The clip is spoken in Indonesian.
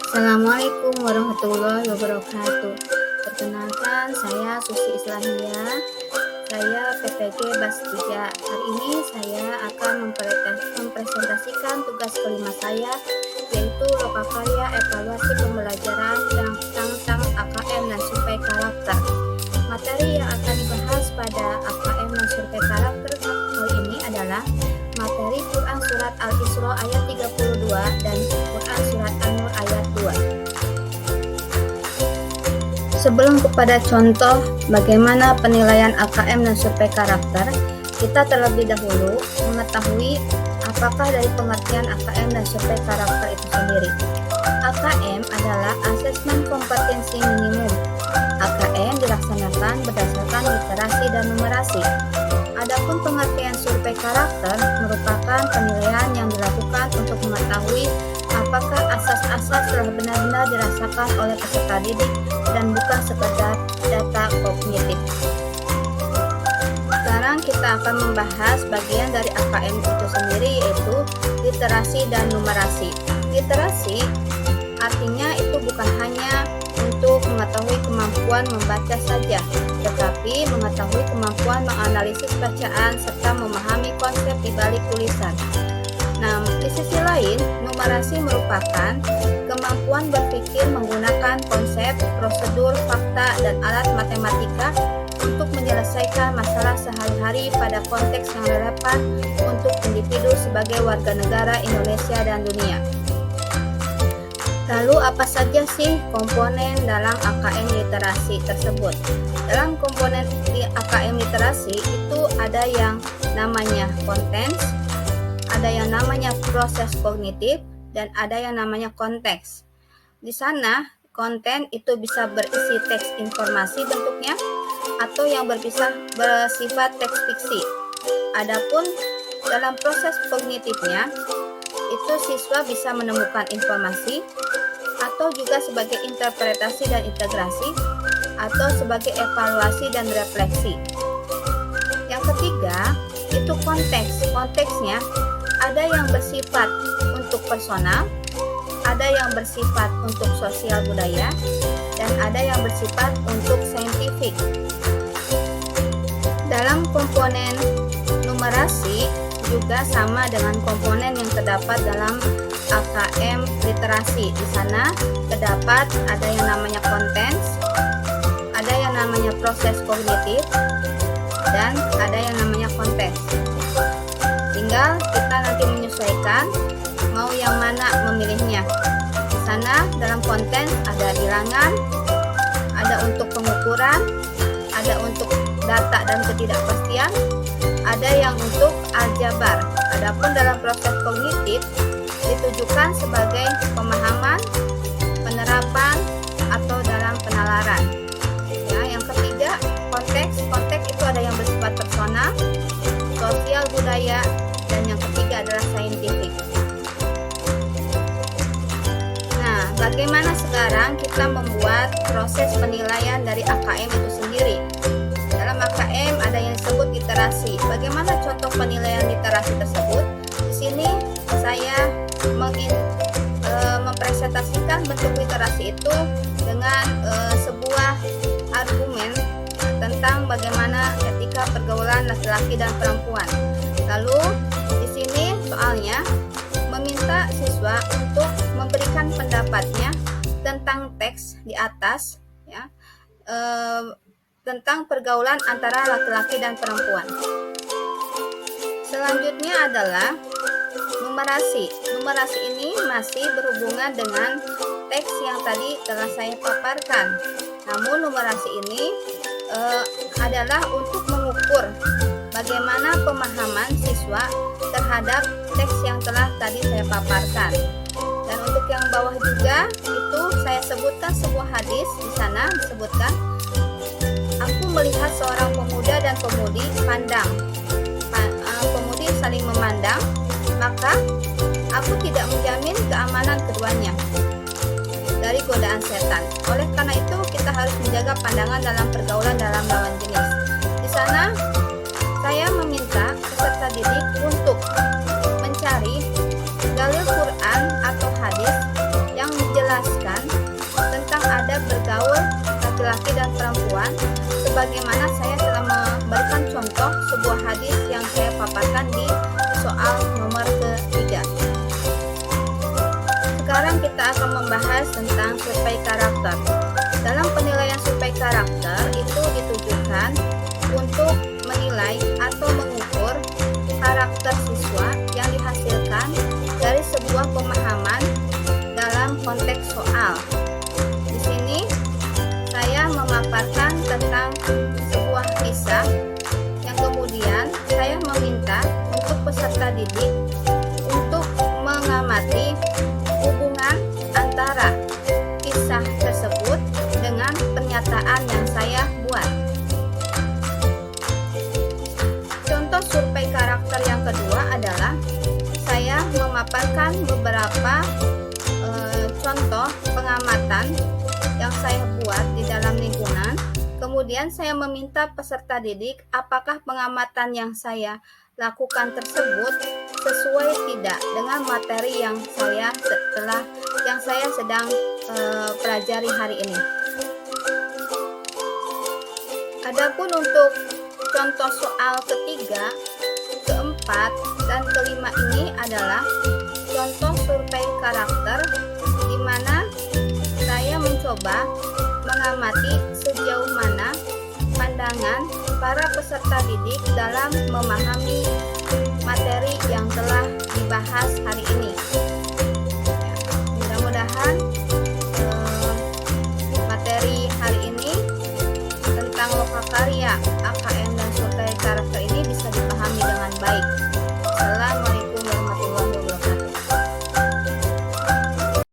Assalamualaikum warahmatullahi wabarakatuh. Perkenalkan, saya Susi Islamia. Saya PPG BAS 3. Hari ini saya akan mempresentasikan tugas kelima saya, yaitu lokakarya evaluasi pembelajaran tentang AKM dan survei karakter. Materi yang akan dibahas pada AKM dan survei karakter kali ini adalah materi Quran Surat Al-Isra ayat 32 dan Quran Surat An-Nur ayat 2. Sebelum kepada contoh bagaimana penilaian AKM dan survei karakter, kita terlebih dahulu mengetahui apakah dari pengertian AKM dan survei karakter itu sendiri. AKM adalah asesmen kompetensi minimum. AKM dilaksanakan berdasarkan literasi dan numerasi. Adapun pengertian survei karakter merupakan penilaian yang dilakukan untuk mengetahui apakah asas-asas telah benar-benar dirasakan oleh peserta didik dan bukan sekedar data kognitif. Sekarang kita akan membahas bagian dari AKM itu sendiri, yaitu literasi dan numerasi. Literasi artinya itu bukan hanya untuk mengetahui kemampuan membaca saja, tetapi mengetahui kemampuan menganalisis bacaan serta memahami konsep di balik tulisan. Nah, di sisi lain, numerasi merupakan kemampuan berpikir menggunakan konsep, prosedur, fakta, dan alat matematika untuk menyelesaikan masalah sehari-hari pada konteks yang relevan untuk individu sebagai warga negara Indonesia dan dunia. Lalu apa saja sih komponen dalam AKM literasi tersebut? Dalam komponen di AKM literasi itu ada yang namanya kontens, ada yang namanya proses kognitif, dan ada yang namanya konteks. Di sana konten itu bisa berisi teks informasi bentuknya atau yang bersifat teks fiksi. Adapun dalam proses kognitifnya itu siswa bisa menemukan informasi atau juga sebagai interpretasi dan integrasi atau sebagai evaluasi dan refleksi. Yang ketiga itu konteks. Konteksnya ada yang bersifat untuk personal, ada yang bersifat untuk sosial budaya, dan ada yang bersifat untuk saintifik. Dalam komponen numerasi juga sama dengan komponen yang terdapat dalam AKM literasi. Di sana terdapat ada yang namanya kontens, ada yang namanya proses kognitif, dan ada yang namanya konteks. Tinggal kita nanti menyesuaikan mau yang mana memilihnya. Di sana dalam kontens ada bilangan, ada untuk pengukuran, ada untuk data dan ketidakpastian, ada yang untuk aljabar. Adapun dalam proses kognitif ditujukan sebagai pemahaman, penerapan, atau dalam penalaran. Ya, yang ketiga konteks. Konteks itu ada yang bersifat personal, sosial budaya, dan yang ketiga adalah saintifik. Nah, bagaimana sekarang kita membuat proses penilaian dari AKM itu sendiri? Dalam AKM ada yang disebut literasi. Bagaimana contoh penilaian literasi tersebut? Di sini saya mempresentasikan bentuk literasi itu dengan sebuah argumen tentang bagaimana etika pergaulan laki-laki dan perempuan. Lalu di sini soalnya meminta siswa untuk memberikan pendapatnya tentang teks di atas, ya, tentang pergaulan antara laki-laki dan perempuan. Selanjutnya adalah numerasi. Numerasi ini masih berhubungan dengan teks yang tadi telah saya paparkan. Namun numerasi ini adalah untuk mengukur bagaimana pemahaman siswa terhadap teks yang telah tadi saya paparkan. Dan untuk yang bawah juga itu saya sebutkan sebuah hadis. Di sana disebutkan, aku melihat seorang pemuda dan pemudi pemudi saling memandang, maka aku tidak menjamin keamanan keduanya dari godaan setan. Oleh karena itu kita harus menjaga pandangan dalam pergaulan dalam lawan jenis. Di sana saya meminta peserta didik untuk mencari dalil Quran atau hadis yang menjelaskan laki-laki dan perempuan, sebagaimana saya telah memberikan contoh sebuah hadis yang saya paparkan di soal nomor ketiga. Sekarang kita akan membahas tentang survei karakter. Dalam penilaian survei karakter itu ditujukan untuk menilai atau mengukur karakter siswa yang dihasilkan dari sebuah pemahaman dalam konteks soal. Di sini saya memaparkan tentang sebuah kisah yang kemudian saya meminta untuk peserta didik untuk mengamati hubungan antara kisah tersebut dengan pernyataan yang saya buat. Contoh survei karakter yang kedua adalah saya memaparkan beberapa contoh pengamatan yang saya buat di dalam lingkungan. Kemudian saya meminta peserta didik apakah pengamatan yang saya lakukan tersebut sesuai tidak dengan materi yang saya sedang pelajari hari ini. Adapun untuk contoh soal ketiga, keempat, dan kelima ini adalah contoh survei karakter di mana saya mencoba mengamati sejauh mana pandangan para peserta didik dalam memahami materi yang telah dibahas hari ini.